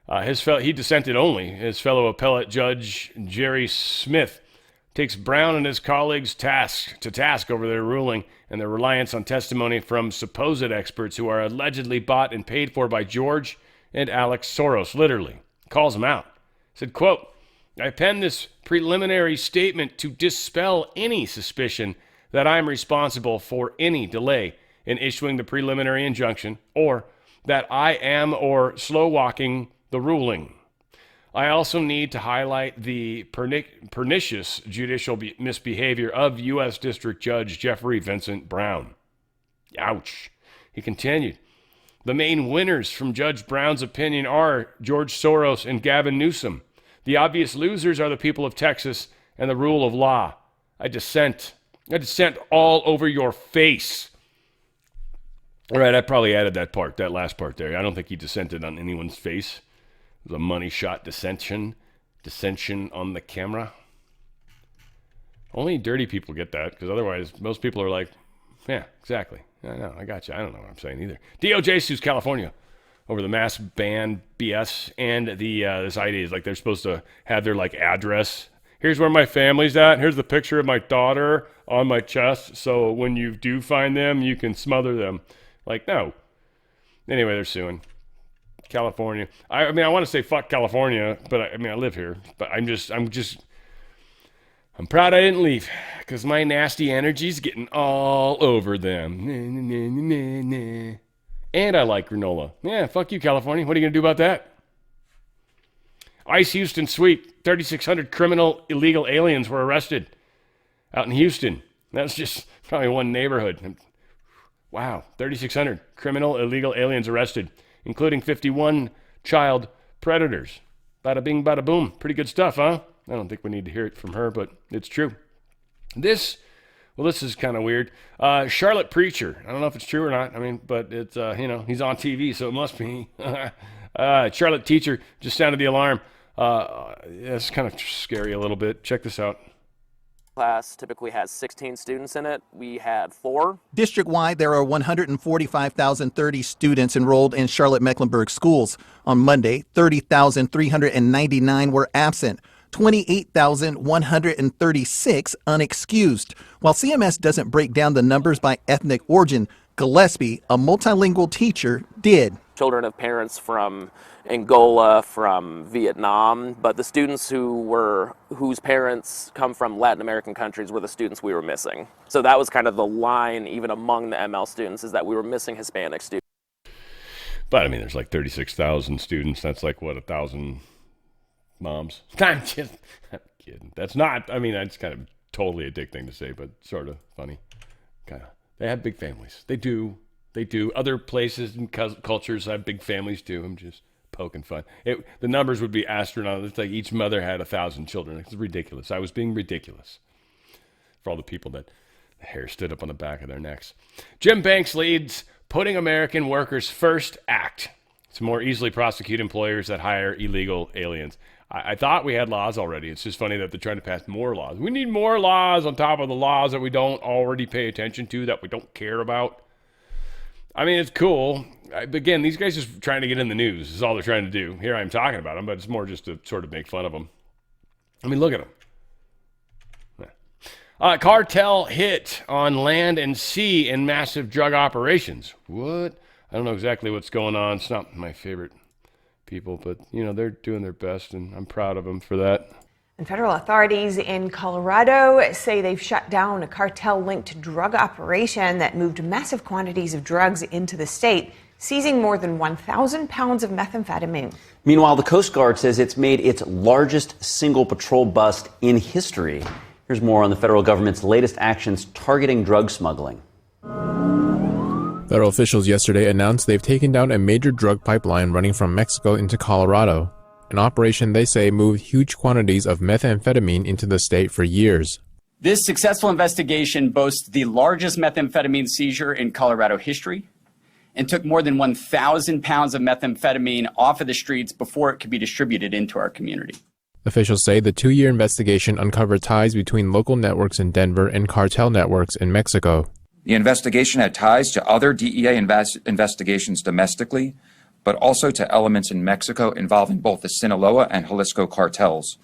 He dissented only. His fellow appellate judge, Jerry Smith, takes Brown and his colleagues to task over their ruling and their reliance on testimony from supposed experts who are allegedly bought and paid for by George and Alex Soros. Literally calls them out. Said, quote, "I penned this preliminary statement to dispel any suspicion that I'm responsible for any delay in issuing the preliminary injunction or that I am or slow walking the ruling. I also need to highlight the pernicious judicial misbehavior of U.S. District Judge Jeffrey Vincent Brown." Ouch. He continued, "The main winners from Judge Brown's opinion are George Soros and Gavin Newsom. The obvious losers are the people of Texas and the rule of law. I dissent all over your face." All right, I probably added that last part there. I don't think he dissented on anyone's face. It was a money shot dissension on the camera. Only dirty people get that, because otherwise most people are like, yeah, exactly. I know, I got you. I don't know what I'm saying either. DOJ sues California over the mass ban BS and this idea is like they're supposed to have their like address. Here's where my family's at. Here's the picture of my daughter on my chest. So when you do find them, you can smother them. Like, no. Anyway, they're suing California. I mean, I want to say fuck California, but I live here. But I'm proud I didn't leave because my nasty energy's getting all over them. And I like granola. Yeah, fuck you, California. What are you going to do about that? ICE Houston sweep. 3,600 criminal illegal aliens were arrested out in Houston. That's just probably one neighborhood. Wow, 3,600 criminal illegal aliens arrested, including 51 child predators. Bada bing, bada boom. Pretty good stuff, huh? I don't think we need to hear it from her, but it's true. This is kind of weird. Charlotte preacher. I don't know if it's true or not. I mean, but it's, he's on TV, so it must be. Charlotte teacher just sounded the alarm. It's kind of scary a little bit. Check this out. Class typically has 16 students in it. We had 4. District-wide, there are 145,030 students enrolled in Charlotte-Mecklenburg schools. On Monday, 30,399 were absent, 28,136 unexcused. While CMS doesn't break down the numbers by ethnic origin, Gillespie, a multilingual teacher, did. Children of parents from Angola, from Vietnam, but the students whose parents come from Latin American countries were the students we were missing. So that was kind of the line, even among the ML students, is that we were missing Hispanic students. But I mean, there's like 36,000 students. That's like, what, 1,000 moms? I'm kidding. That's not, I mean, that's kind of totally a dick thing to say, but sort of funny. Kind of. They have big families. They do. Other places and cultures have big families too. I'm just poking fun. The numbers would be astronomical. It's like each mother had 1,000 children. It's ridiculous. I was being ridiculous for all the people that the hair stood up on the back of their necks. Jim Banks leads Putting American Workers First Act to more easily prosecute employers that hire illegal aliens. I thought we had laws already. It's just funny that they're trying to pass more laws. We need more laws on top of the laws that we don't already pay attention to, that we don't care about. I mean, it's cool. Again, these guys just trying to get in the news is all they're trying to do. Here I am talking about them, but it's more just to sort of make fun of them. I mean, look at them. Cartel hit on land and sea in massive drug operations. What? I don't know exactly what's going on. It's not my favorite people, but, you know, they're doing their best, and I'm proud of them for that. And federal authorities in Colorado say they've shut down a cartel-linked drug operation that moved massive quantities of drugs into the state, seizing more than 1,000 pounds of methamphetamine. Meanwhile, the Coast Guard says it's made its largest single patrol bust in history. Here's more on the federal government's latest actions targeting drug smuggling. Federal officials yesterday announced they've taken down a major drug pipeline running from Mexico into Colorado, an operation they say moved huge quantities of methamphetamine into the state for years. This successful investigation boasts the largest methamphetamine seizure in Colorado history and took more than 1,000 pounds of methamphetamine off of the streets before it could be distributed into our community. Officials say the 2-year investigation uncovered ties between local networks in Denver and cartel networks in Mexico. The investigation had ties to other DEA investigations domestically, but also to elements in Mexico involving both the Sinaloa and Jalisco cartels,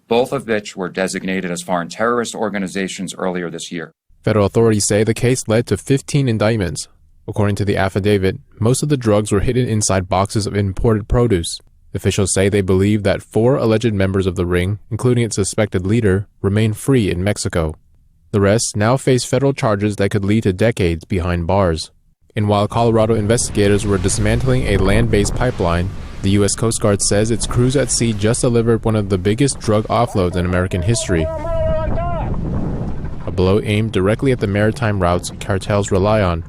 both of which were designated as foreign terrorist organizations earlier this year. Federal authorities say the case led to 15 indictments. According to the affidavit, most of the drugs were hidden inside boxes of imported produce. Officials say they believe that 4 alleged members of the ring, including its suspected leader, remain free in Mexico. The rest now face federal charges that could lead to decades behind bars. And while Colorado investigators were dismantling a land-based pipeline, the U.S. Coast Guard says its crews at sea just delivered one of the biggest drug offloads in American history. A blow aimed directly at the maritime routes cartels rely on.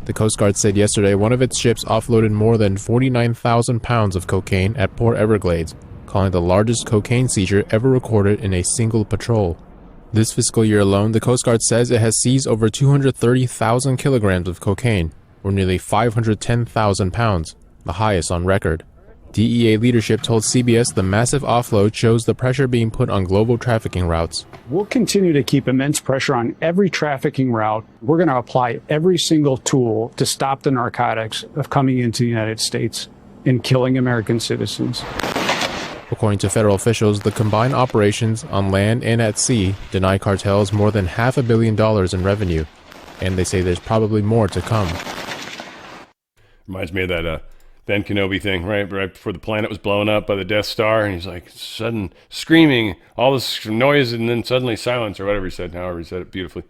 The Coast Guard said yesterday one of its ships offloaded more than 49,000 pounds of cocaine at Port Everglades, calling it the largest cocaine seizure ever recorded in a single patrol. This fiscal year alone, the Coast Guard says it has seized over 230,000 kilograms of cocaine, or nearly 510,000 pounds, the highest on record. DEA leadership told CBS the massive offload shows the pressure being put on global trafficking routes. We'll continue to keep immense pressure on every trafficking route. We're going to apply every single tool to stop the narcotics of coming into the United States and killing American citizens. According to federal officials, the combined operations on land and at sea deny cartels more than $500 million in revenue, and they say there's probably more to come. Reminds me of that Ben Kenobi thing, right before the planet was blown up by the Death Star, and he's like, sudden screaming, all this noise, and then suddenly silence, or whatever he said, however he said it beautifully.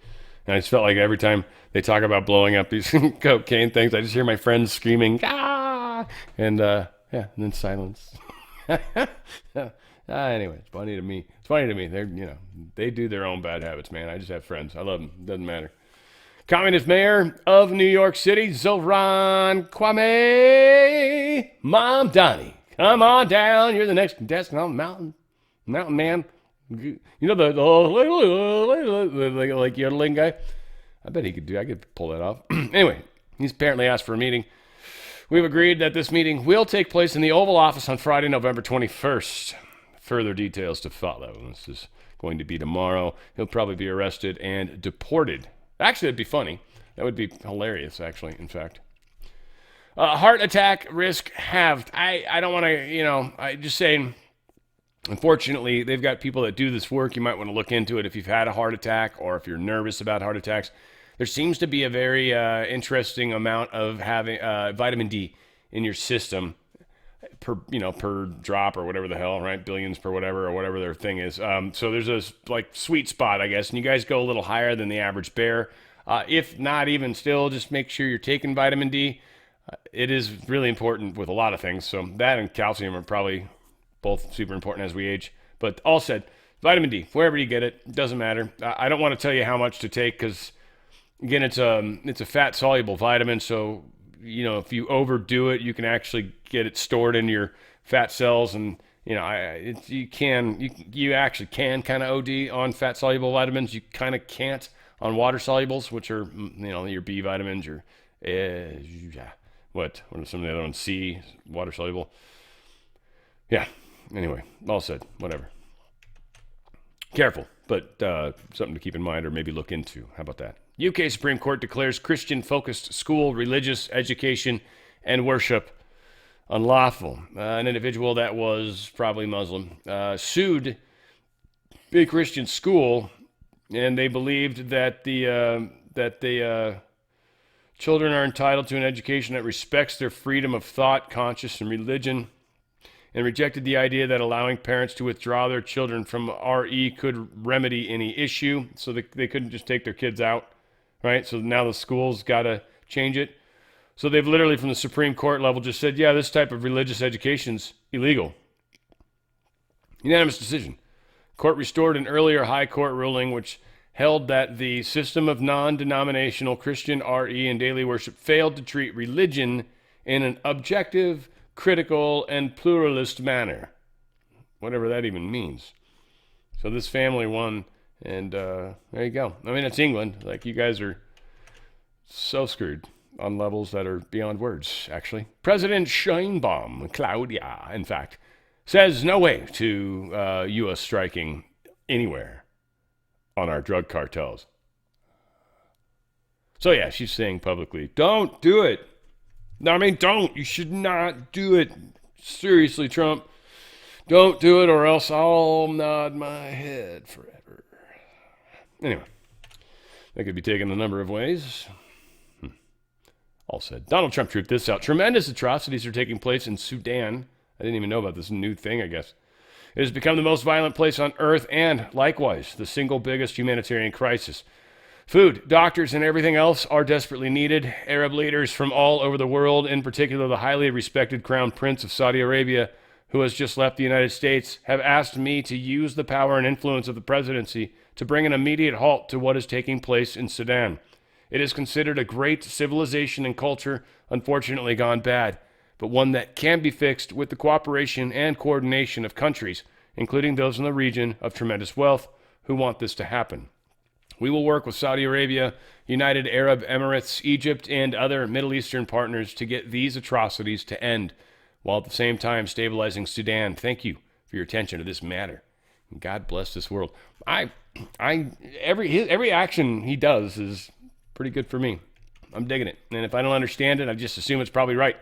And I just felt like every time they talk about blowing up these cocaine things, I just hear my friends screaming, ah, and and then silence. Anyway, it's funny to me. They're, they do their own bad habits, man. I just have friends. I love them. Doesn't matter. Communist mayor of New York City, Zohran Kwame. Mom Donnie, come on down. You're the next contestant on Mountain Man. You know the like yodeling guy? I bet I could pull that off. Anyway, he's apparently asked for a meeting. We've agreed that this meeting will take place in the Oval Office on Friday, November 21st. Further details to follow. This is going to be tomorrow. He'll probably be arrested and deported. Actually, that'd be funny. That would be hilarious, actually, in fact. Heart attack risk halved. I don't want to, I just saying, unfortunately, they've got people that do this work. You might want to look into it if you've had a heart attack or if you're nervous about heart attacks. There seems to be a very interesting amount of having vitamin D in your system per drop or whatever the hell, right? Billions per whatever or whatever their thing is. So there's a sweet spot, I guess, and you guys go a little higher than the average bear. If not even still, just make sure you're taking vitamin D. It is really important with a lot of things. So that and calcium are probably both super important as we age. But all said, vitamin D, wherever you get it, doesn't matter. I don't want to tell you how much to take because, again, it's a fat-soluble vitamin, so if you overdo it, you can actually get it stored in your fat cells, and you actually can kind of OD on fat-soluble vitamins. You kind of can't on water solubles, which are your B vitamins, your what are some of the other ones? C, water soluble. Yeah. Anyway, all said, whatever. Careful, but something to keep in mind or maybe look into. How about that? UK Supreme Court declares Christian-focused school, religious education, and worship unlawful. An individual that was probably Muslim sued a Christian school, and they believed that the children are entitled to an education that respects their freedom of thought, conscience, and religion, and rejected the idea that allowing parents to withdraw their children from RE could remedy any issue, so they couldn't just take their kids out, right? So now the school's got to change it. So they've literally, from the Supreme Court level, just said, yeah, this type of religious education's illegal. Unanimous decision. Court restored an earlier high court ruling which held that the system of non-denominational Christian RE and daily worship failed to treat religion in an objective, critical, and pluralist manner. Whatever that even means. So this family won, and there you go. I mean, it's England. Like, you guys are so screwed on levels that are beyond words, actually. President Sheinbaum, Claudia, in fact, says no way to U.S. striking anywhere on our drug cartels. So yeah, she's saying publicly, don't do it. No, I mean, don't. You should not do it. Seriously, Trump. Don't do it, or else I'll nod my head forever. Anyway, that could be taken a number of ways. All said. Donald Trump trooped this out. Tremendous atrocities are taking place in Sudan. I didn't even know about this new thing, I guess. It has become the most violent place on earth and, likewise, the single biggest humanitarian crisis. Food, doctors, and everything else are desperately needed. Arab leaders from all over the world, in particular the highly respected Crown Prince of Saudi Arabia, who has just left the United States, have asked me to use the power and influence of the presidency to bring an immediate halt to what is taking place in Sudan. It is considered a great civilization and culture, unfortunately gone bad, but one that can be fixed with the cooperation and coordination of countries, including those in the region of tremendous wealth, who want this to happen. We will work with Saudi Arabia, United Arab Emirates, Egypt, and other Middle Eastern partners to get these atrocities to end, while at the same time stabilizing Sudan. Thank you for your attention to this matter. And God bless this world. Every action he does is pretty good for me. I'm digging it. And if I don't understand it, I just assume it's probably right.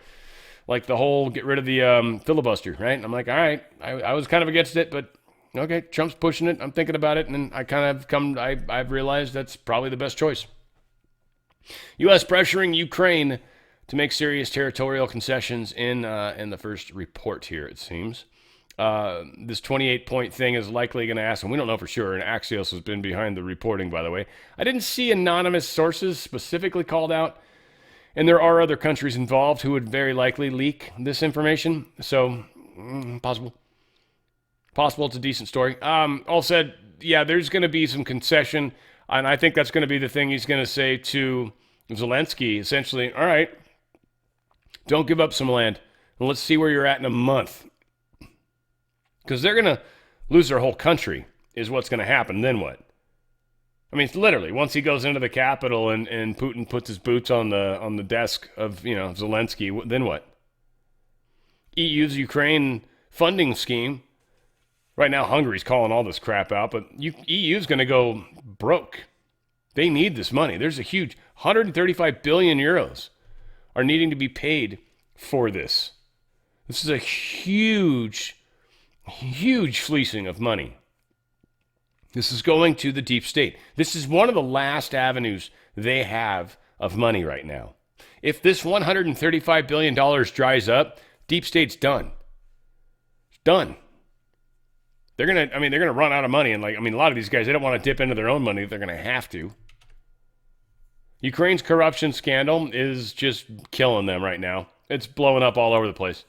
Like the whole get rid of the filibuster, right? And I'm like, all right, I was kind of against it, but okay, Trump's pushing it. I'm thinking about it, and I've realized that's probably the best choice. U.S. pressuring Ukraine to make serious territorial concessions in the first report here, it seems. This 28-point thing is likely going to ask, and we don't know for sure, and Axios has been behind the reporting, by the way. I didn't see anonymous sources specifically called out, and there are other countries involved who would very likely leak this information, so possible. Possible it's a decent story. All said, yeah, there's going to be some concession, and I think that's going to be the thing he's going to say to Zelensky, essentially, all right, don't give up some land, and let's see where you're at in a month. Because they're going to lose their whole country is what's going to happen. Then what? I mean, literally, once he goes into the Capitol and Putin puts his boots on the desk of, Zelensky, then what? EU's Ukraine funding scheme. Right now, Hungary's calling all this crap out, but EU's going to go broke. They need this money. There's a huge 135 billion euros are needing to be paid for this. This is a huge fleecing of money. This is going to the deep state. This is one of the last avenues they have of money right now. If this $135 billion dries up, deep state's done. It's done. They're gonna run out of money, and a lot of these guys, they don't want to dip into their own money. They're gonna have to. Ukraine's corruption scandal is just killing them right now. It's blowing up all over the place.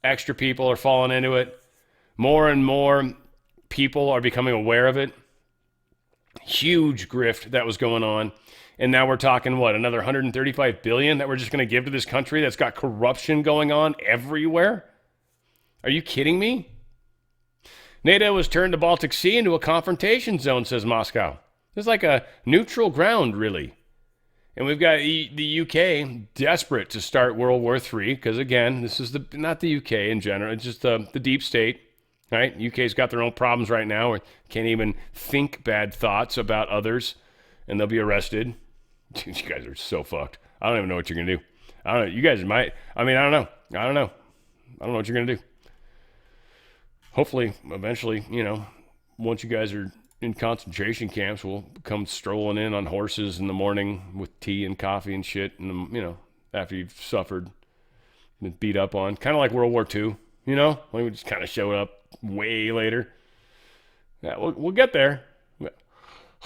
Extra people are falling into it. More and more people are becoming aware of it. Huge grift that was going on. And now we're talking, another $135 billion that we're just going to give to this country that's got corruption going on everywhere? Are you kidding me? NATO has turned the Baltic Sea into a confrontation zone, says Moscow. It's like a neutral ground, really. And we've got the UK desperate to start World War III, because, again, this is not the UK in general. It's just the deep state. Right? UK's got their own problems right now. Or can't even think bad thoughts about others, and they'll be arrested. Dude, you guys are so fucked. I don't even know what you're gonna do. I don't know. You guys might. I mean, I don't know. I don't know what you're gonna do. Hopefully, eventually, once you guys are in concentration camps, we'll come strolling in on horses in the morning with tea and coffee and shit, and after you've suffered, been beat up on, kind of like World War II. When we just kind of showed up way later. Yeah, we'll get there.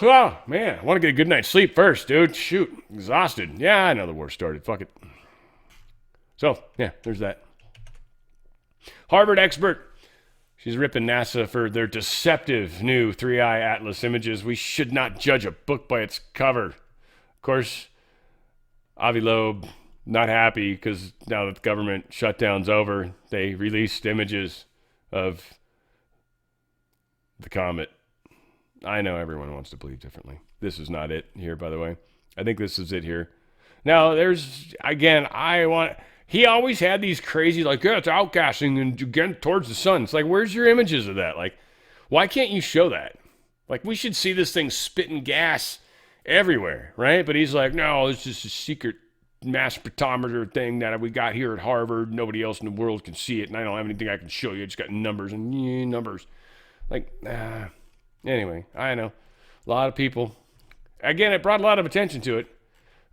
Oh, man, I want to get a good night's sleep first, dude. Shoot, exhausted. Yeah, I know the war started. Fuck it. So, yeah, there's that. Harvard expert. She's ripping NASA for their deceptive new 3-eye atlas images. We should not judge a book by its cover. Of course, Avi Loeb, not happy because now that the government shutdown's over, they released images of the comet. I know everyone wants to believe differently. This is not it here, by the way. I think this is it here. Now, he always had these crazy, it's outgassing and again towards the sun. It's like, where's your images of that? Why can't you show that? We should see this thing spitting gas everywhere, right? But he's like, no, it's just a secret mass spectrometer thing that we got here at Harvard. Nobody else in the world can see it, and I don't have anything I can show you. I just got numbers and numbers. Anyway, I know. A lot of people. Again, it brought a lot of attention to it.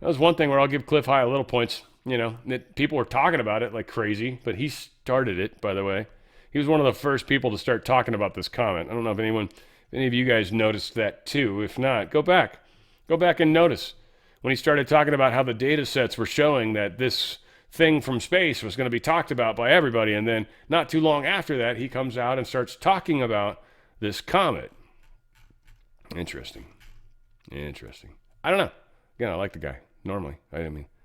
That was one thing where I'll give Cliff High a little points. That people were talking about it like crazy, but he started it, by the way. He was one of the first people to start talking about this comment. I don't know if any of you guys noticed that too. If not, go back and notice when he started talking about how the data sets were showing that this thing from space was going to be talked about by everybody. And then not too long after that, he comes out and starts talking about this comet. Interesting. I don't know. Again, I like the guy normally.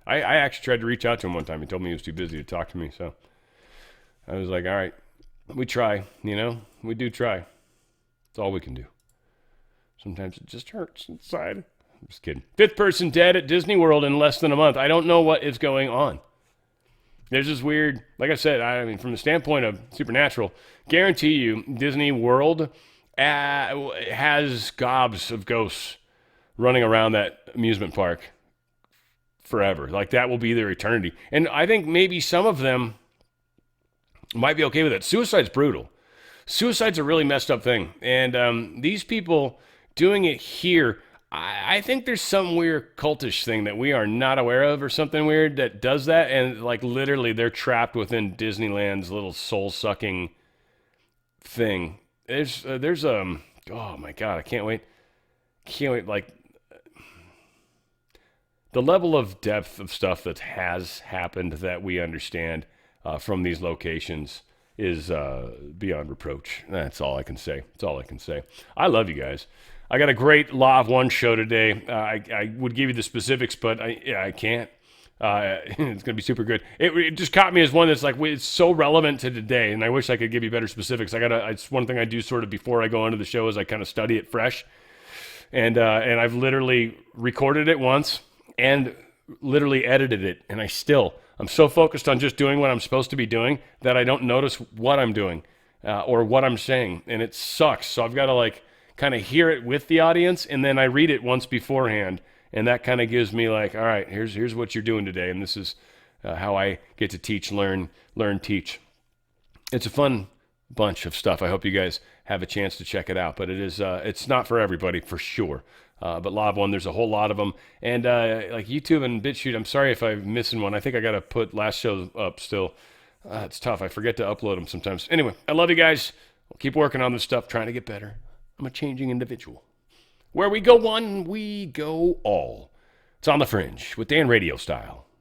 I actually tried to reach out to him one time. He told me he was too busy to talk to me. So I was like, all right, we try, we do try. It's all we can do. Sometimes it just hurts inside. I'm just kidding. 5th person dead at Disney World in less than a month. I don't know what is going on. There's this weird, like I said, from the standpoint of supernatural, guarantee you Disney World has gobs of ghosts running around that amusement park forever. That will be their eternity. And I think maybe some of them might be okay with it. Suicide's brutal. Suicide's a really messed up thing. And these people doing it here, I think there's some weird cultish thing that we are not aware of or something weird that does that. And literally they're trapped within Disneyland's little soul-sucking thing. There's oh my God, I can't wait. The level of depth of stuff that has happened that we understand from these locations is beyond reproach. That's all I can say. I love you guys. I got a great Law of One show today. I would give you the specifics, but I can't. It's going to be super good. It just caught me as one that's it's so relevant to today, and I wish I could give you better specifics. It's one thing I do sort of before I go into the show is I kind of study it fresh, and I've literally recorded it once and literally edited it, and I'm so focused on just doing what I'm supposed to be doing that I don't notice what I'm doing or what I'm saying, and it sucks. So I've got to kind of hear it with the audience, and then I read it once beforehand, and that kind of gives me all right, here's what you're doing today, and this is how I get to teach, learn, teach. It's a fun bunch of stuff. I hope you guys have a chance to check it out, but it's not for everybody for sure. But Law of One, there's a whole lot of them. And YouTube and BitChute, I'm sorry if I'm missing one. I think I got to put last show up still. It's tough. I forget to upload them sometimes. Anyway, I love you guys. I'll keep working on this stuff, trying to get better. I'm a changing individual. Where we go one, we go all. It's on the Fringe with Dan RadioStyle.